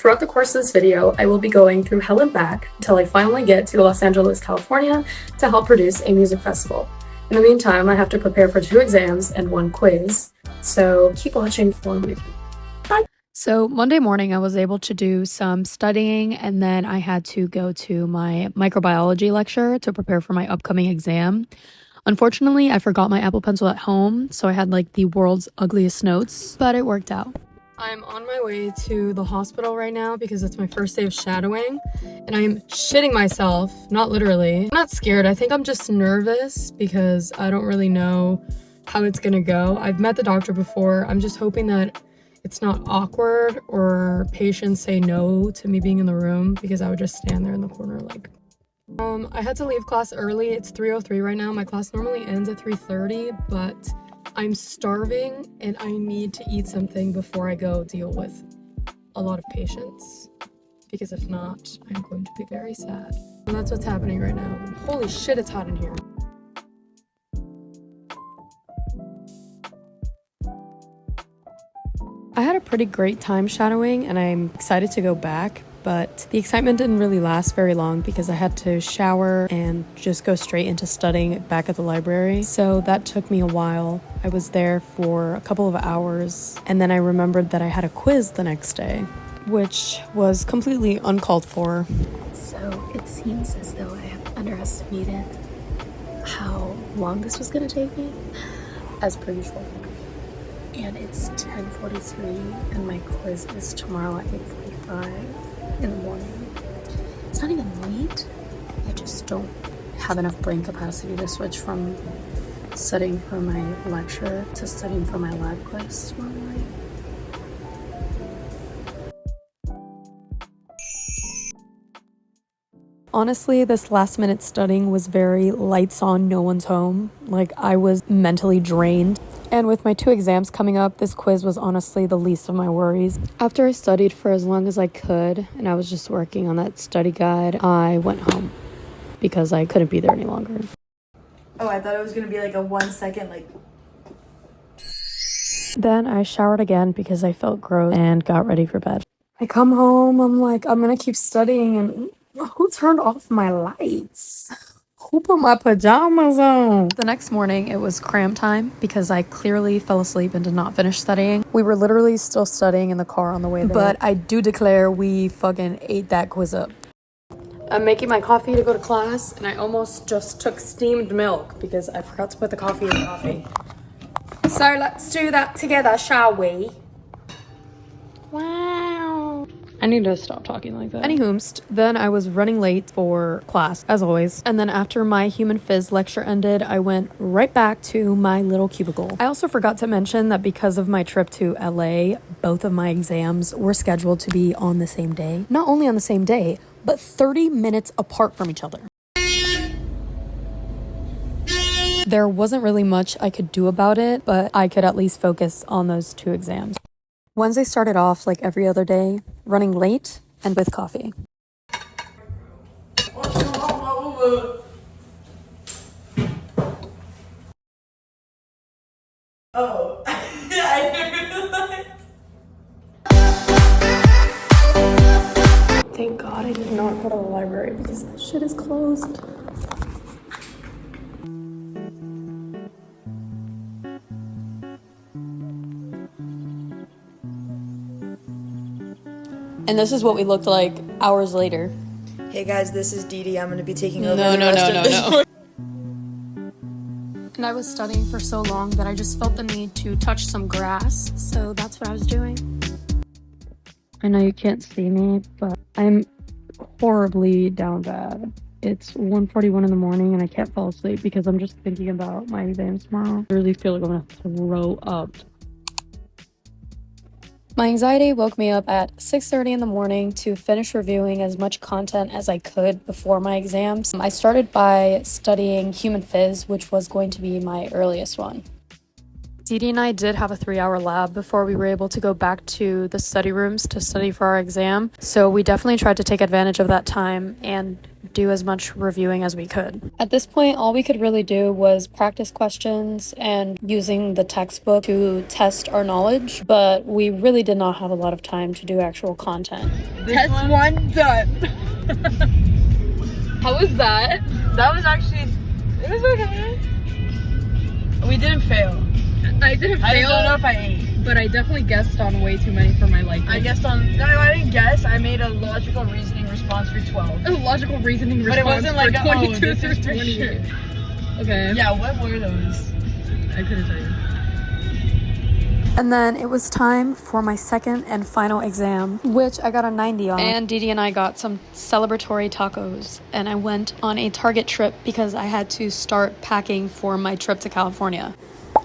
Throughout the course of this video, I will be going through hell and back until I finally get to Los Angeles, California to help produce a music festival. In the meantime, I have to prepare for 2 exams and 1 quiz, so keep watching for me. Bye! So Monday morning, I was able to do some studying, and then I had to go to my microbiology lecture to prepare for my upcoming exam. Unfortunately, I forgot my Apple Pencil at home, so I had like the world's ugliest notes, but it worked out. I'm on my way to the hospital right now because it's my first day of shadowing, and I am shitting myself, not literally. I'm not scared, I think I'm just nervous because I don't really know how it's gonna go. I've met the doctor before. I'm just hoping that it's not awkward or patients say no to me being in the room, because I would just stand there in the corner like... I had to leave class early. It's 3:03 right now. My class normally ends at 3:30, but I'm starving and I need to eat something before I go deal with a lot of patients, because if not, I'm going to be very sad. And that's what's happening right now. Holy shit, it's hot in here. I had a pretty great time shadowing and I'm excited to go back, but the excitement didn't really last very long because I had to shower and just go straight into studying back at the library. So that took me a while. I was there for a couple of hours, and then I remembered that I had a quiz the next day, which was completely uncalled for. So it seems as though I have underestimated how long this was gonna take me, as per usual. And it's 10:43 and my quiz is tomorrow at 8:45 in the morning. It's not even late. I just don't have enough brain capacity to switch from studying for my lecture to studying for my lab quiz tomorrow morning. Honestly, this last minute studying was very lights on, no one's home. Like, I was mentally drained. And with my 2 exams coming up, this quiz was honestly the least of my worries. After I studied for as long as I could, and I was just working on that study guide, I went home because I couldn't be there any longer. Oh, I thought it was gonna be like a 1 second, like... Then I showered again because I felt gross and got ready for bed. I come home, I'm like, I'm gonna keep studying, and who turned off my lights? Who put my pajamas on? The next morning, it was cram time because I clearly fell asleep and did not finish studying. We were literally still studying in the car on the way there. But I do declare we fucking ate that quiz up. I'm making my coffee to go to class, and I almost just took steamed milk because I forgot to put the coffee in the coffee. So let's do that together, shall we? Wow. I need to stop talking like that. Anywhoomst, then I was running late for class, as always. And then after my human phys lecture ended, I went right back to my little cubicle. I also forgot to mention that because of my trip to LA, both of my exams were scheduled to be on the same day. Not only on the same day, but 30 minutes apart from each other. There wasn't really much I could do about it, but I could at least focus on those 2 exams. Wednesday started off like every other day, running late and with coffee. Oh, I didn't realize. Thank God I did not go to the library because this shit is closed. And this is what we looked like hours later. Hey guys, this is Dee Dee. I'm gonna be taking over No. this. And I was studying for so long that I just felt the need to touch some grass, so that's what I was doing. I know you can't see me, but I'm horribly down bad. It's 1:41 in the morning and I can't fall asleep because I'm just thinking about my exams tomorrow. I really feel like I'm gonna throw up. My anxiety woke me up at 6:30 in the morning to finish reviewing as much content as I could before my exams. I started by studying human phys, which was going to be my earliest one. Dee Dee and I did have a 3-hour lab before we were able to go back to the study rooms to study for our exam. So we definitely tried to take advantage of that time and do as much reviewing as we could. At this point, all we could really do was practice questions and using the textbook to test our knowledge, but we really did not have a lot of time to do actual content. Test one done. How was that? That was actually, it was okay. We didn't fail. I didn't I don't know if I ate. but I definitely guessed on way too many for my liking. I guessed on, no, I didn't guess. I made a logical reasoning response for 12. A logical reasoning But it response wasn't like, for oh, 22 this through is for 28. sure. Okay. Yeah, what were those? I couldn't tell you. And then it was time for my second and final exam, which I got a 90 on. And Didi and I got some celebratory tacos, and I went on a Target trip because I had to start packing for my trip to California.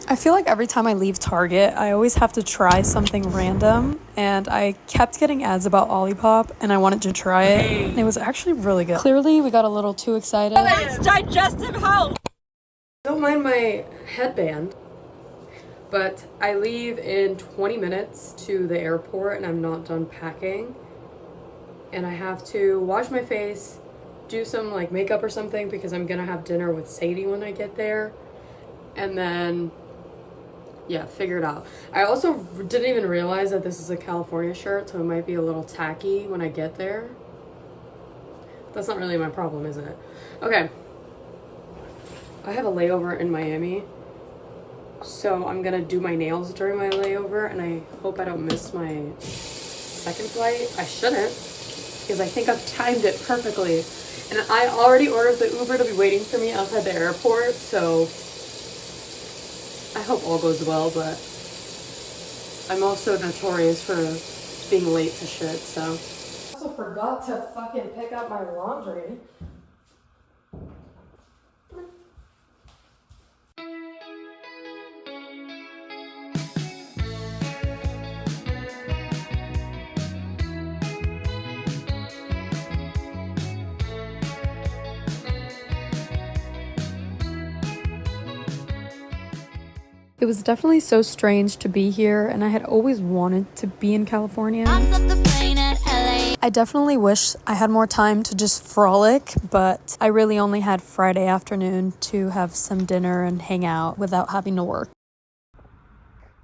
I feel like every time I leave Target, I always have to try something random, and I kept getting ads about Olipop, and I wanted to try it, and it was actually really good. Clearly, we got a little too excited. It's digestive health. Don't mind my headband, but I leave in 20 minutes to the airport and I'm not done packing. And I have to wash my face, do some like makeup or something because I'm gonna have dinner with Sadie when I get there. And then, yeah, figure it out. I also didn't even realize that this is a California shirt, so it might be a little tacky when I get there. That's not really my problem, is it? Okay. I have a layover in Miami, so I'm gonna do my nails during my layover, and I hope I don't miss my second flight. I shouldn't, because I think I've timed it perfectly. And I already ordered the Uber to be waiting for me outside the airport, so I hope all goes well, but I'm also notorious for being late to shit, so. I also forgot to fucking pick up my laundry. It was definitely so strange to be here, and I had always wanted to be in California. I definitely wish I had more time to just frolic, but I really only had Friday afternoon to have some dinner and hang out without having to work.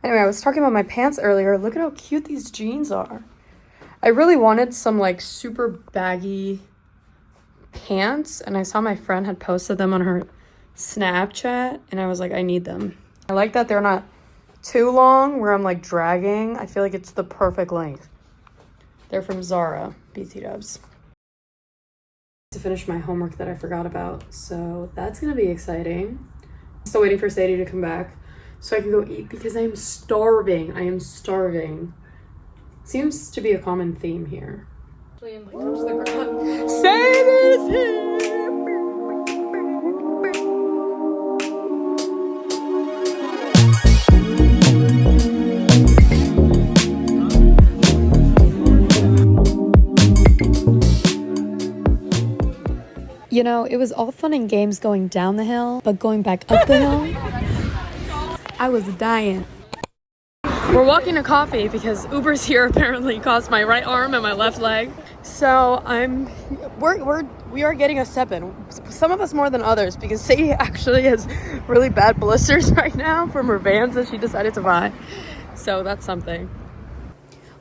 Anyway, I was talking about my pants earlier. Look at how cute these jeans are. I really wanted some like super baggy pants, and I saw my friend had posted them on her Snapchat, and I was like, I need them. I like that they're not too long where I'm like dragging. I feel like it's the perfect length. They're from Zara, BT dubs. To finish my homework that I forgot about, so that's gonna be exciting. Still waiting for Sadie to come back so I can go eat because I am starving. I am starving. Seems to be a common theme here. Sadie's here! You know, it was all fun and games going down the hill, but going back up the hill, I was dying. We're walking to coffee because Uber's here apparently cost my right arm and my left leg. So we are getting a step in. Some of us more than others because Sadie actually has really bad blisters right now from her Vans that she decided to buy. So that's something.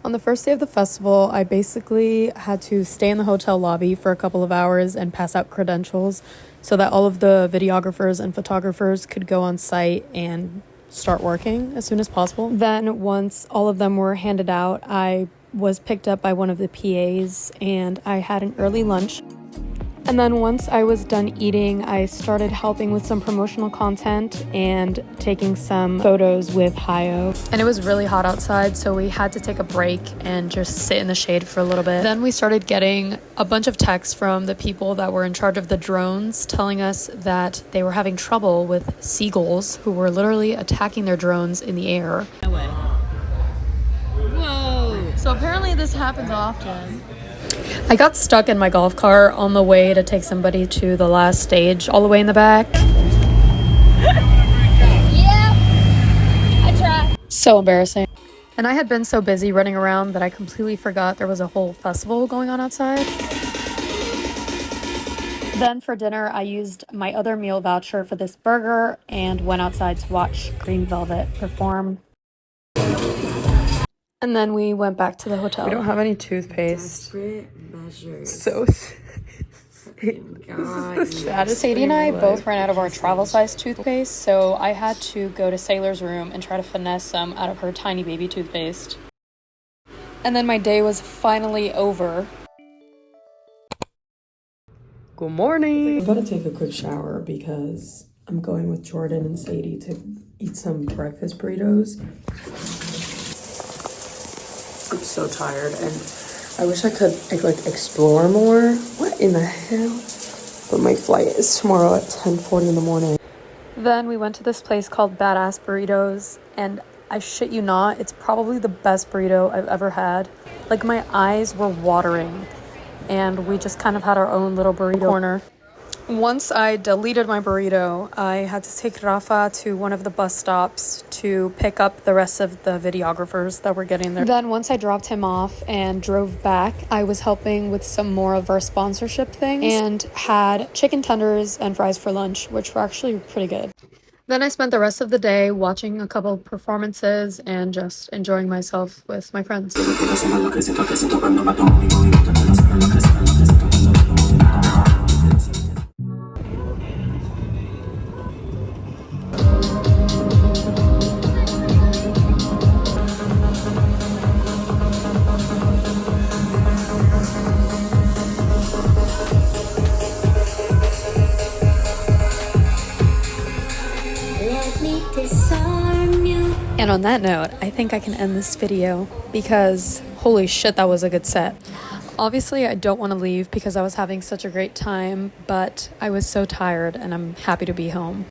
On the first day of the festival, I basically had to stay in the hotel lobby for a couple of hours and pass out credentials so that all of the videographers and photographers could go on site and start working as soon as possible. Then once all of them were handed out, I was picked up by one of the PAs and I had an early lunch. And then once I was done eating, I started helping with some promotional content and taking some photos with Hayo. And it was really hot outside, so we had to take a break and just sit in the shade for a little bit. Then we started getting a bunch of texts from the people that were in charge of the drones telling us that they were having trouble with seagulls who were literally attacking their drones in the air. Whoa! So apparently this happens often. I got stuck in my golf cart on the way to take somebody to the last stage, all the way in the back. Yeah, I tried. So embarrassing. And I had been so busy running around that I completely forgot there was a whole festival going on outside. Then for dinner, I used my other meal voucher for this burger and went outside to watch Green Velvet perform. And then we went back to the hotel. We don't have any toothpaste. Desperate measures. So God, Sadie and I both ran out of our travel size toothpaste, so I had to go to Sailor's room and try to finesse some out of her tiny baby toothpaste. And then my day was finally over. Good morning. I'm about to take a quick shower because I'm going with Jordan and Sadie to eat some breakfast burritos. I'm so tired and I wish I could like explore more. What in the hell? But my flight is tomorrow at 10:40 in the morning. Then we went to this place called Badass Burritos, and I shit you not, it's probably the best burrito I've ever had. Like, my eyes were watering, and we just kind of had our own little burrito corner. Once I deleted my burrito, I had to take Rafa to one of the bus stops to pick up the rest of the videographers that were getting there. Then once I dropped him off and drove back, I was helping with some more of our sponsorship things and had chicken tenders and fries for lunch, which were actually pretty good. Then I spent the rest of the day watching a couple performances and just enjoying myself with my friends. And on that note, I think I can end this video because holy shit, that was a good set. Obviously, I don't want to leave because I was having such a great time, but I was so tired and I'm happy to be home.